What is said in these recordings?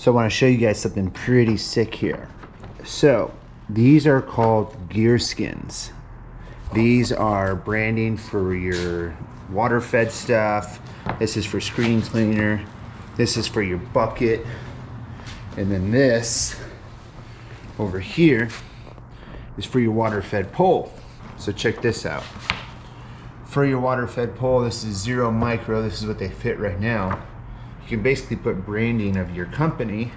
So I want to show you guys something pretty sick here. So these are called gear skins. These are branding for your water fed stuff. This is for screen cleaner. This is for your bucket. And then this over here is for your water fed pole. So check this out. For your water fed pole, this is Xero Micro. This is what they fit right now. You can basically put branding of your company.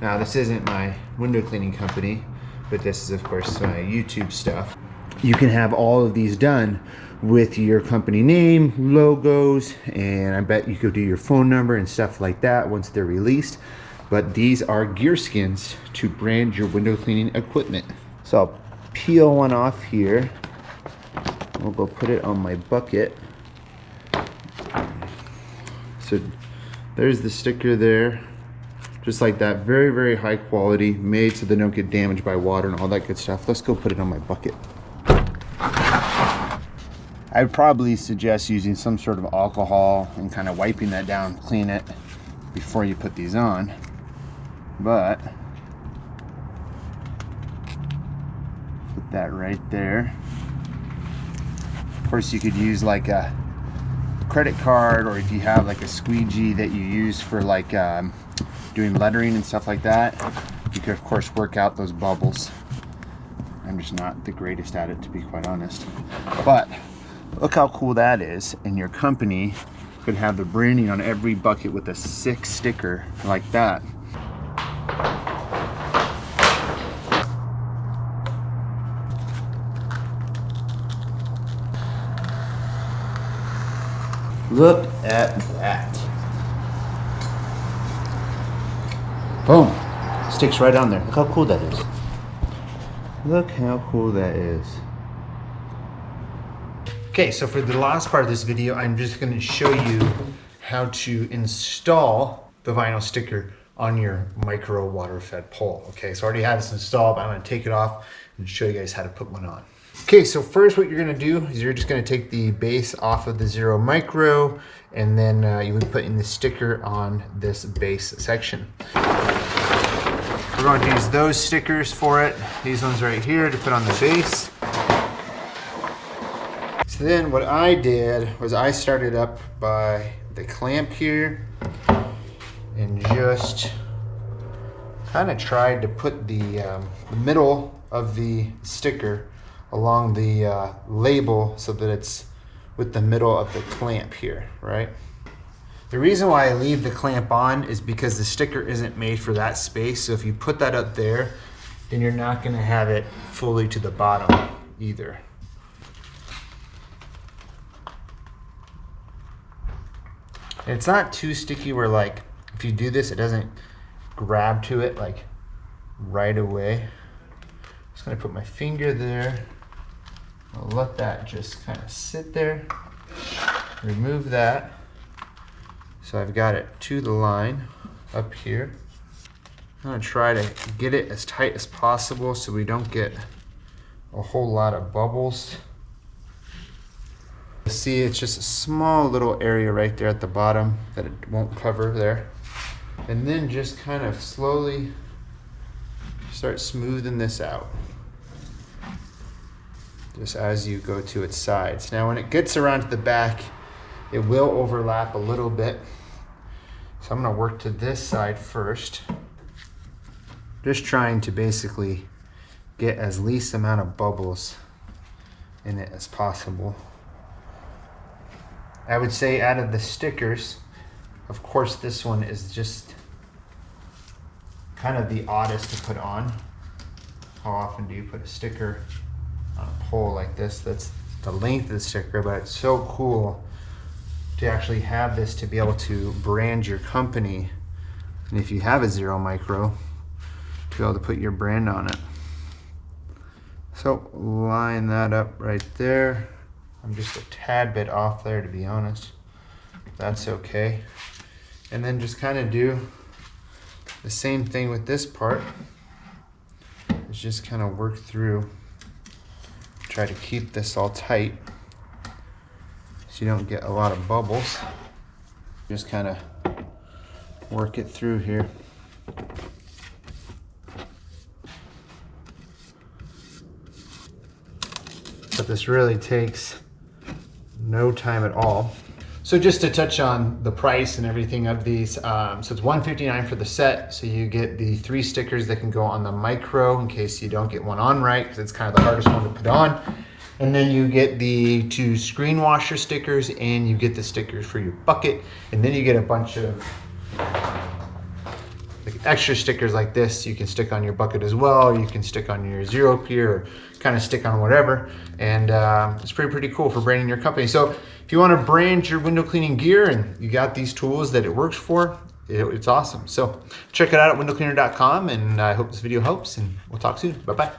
Now this isn't my window cleaning company, but this is of course my YouTube stuff. You can have all of these done with your company name, logos, and I bet you could do your phone number and stuff like that once they're released. But these are gear skins to brand your window cleaning equipment. So I'll peel one off here. We'll go put it on my bucket. So there's the sticker there, just like that. Very, very high quality, made so they don't get damaged by water and all that good stuff. Let's go put it on my bucket. I would probably suggest using some sort of alcohol and kind of wiping that down, clean it before you put these on. But put that right there. Of course, you could use like a credit card, or if you have like a squeegee that you use for like doing lettering and stuff like that, you could of course work out those bubbles. I'm just not the greatest at it, to be quite honest. But look how cool that is, and your company could have the branding on every bucket with a sick sticker like that. Look at that. Boom. Sticks right on there. Look how cool that is. Look how cool that is. Okay, so for the last part of this video, I'm just going to show you how to install the vinyl sticker on your micro water fed pole. Okay, so I already have this installed, but I'm going to take it off and show you guys how to put one on. Okay, so first what you're going to do is you're just going to take the base off of the Xero Micro, and then you would put in the sticker on this base section. We're going to use those stickers for it, these ones right here, to put on the base. So then what I did was I started up by the clamp here and just kind of tried to put the middle of the sticker along the label so that it's with the middle of the clamp here, right? The reason why I leave the clamp on is because the sticker isn't made for that space. So if you put that up there, then you're not gonna have it fully to the bottom either. And it's not too sticky where, like, if you do this, it doesn't grab to it like right away. Just gonna put my finger there. I'll let that just kind of sit there. Remove that. So I've got it to the line up here. I'm gonna try to get it as tight as possible so we don't get a whole lot of bubbles. See, it's just a small little area right there at the bottom that it won't cover there. And then just kind of slowly start smoothing this out, just as you go to its sides. Now when it gets around to the back, it will overlap a little bit. So I'm gonna work to this side first. Just trying to basically get as least amount of bubbles in it as possible. I would say out of the stickers, of course this one is just kind of the oddest to put on. How often do you put a sticker on a pole like this? That's the length of the sticker, but it's so cool to actually have this to be able to brand your company. And if you have a Xero Micro, to be able to put your brand on it. So line that up right there. I'm just a tad bit off there, to be honest. That's okay. And then just kind of do the same thing with this part. Is just kind of work through, try to keep this all tight so you don't get a lot of bubbles. Just kind of work it through here. But this really takes no time at all. So just to touch on the price and everything of these, so it's $159 for the set. So you get the 3 stickers that can go on the Micro in case you don't get one on right, because it's kind of the hardest one to put on. And then you get the 2 screen washer stickers, and you get the stickers for your bucket. And then you get a bunch of extra stickers like this you can stick on your bucket as well, or you can stick on your Xero Pure, or kind of stick on whatever. And it's pretty cool for branding your company. So if you want to brand your window cleaning gear and you got these tools that it works for, it's awesome. So check it out at windowcleaner.com, and I hope this video helps, and we'll talk soon. Bye-bye.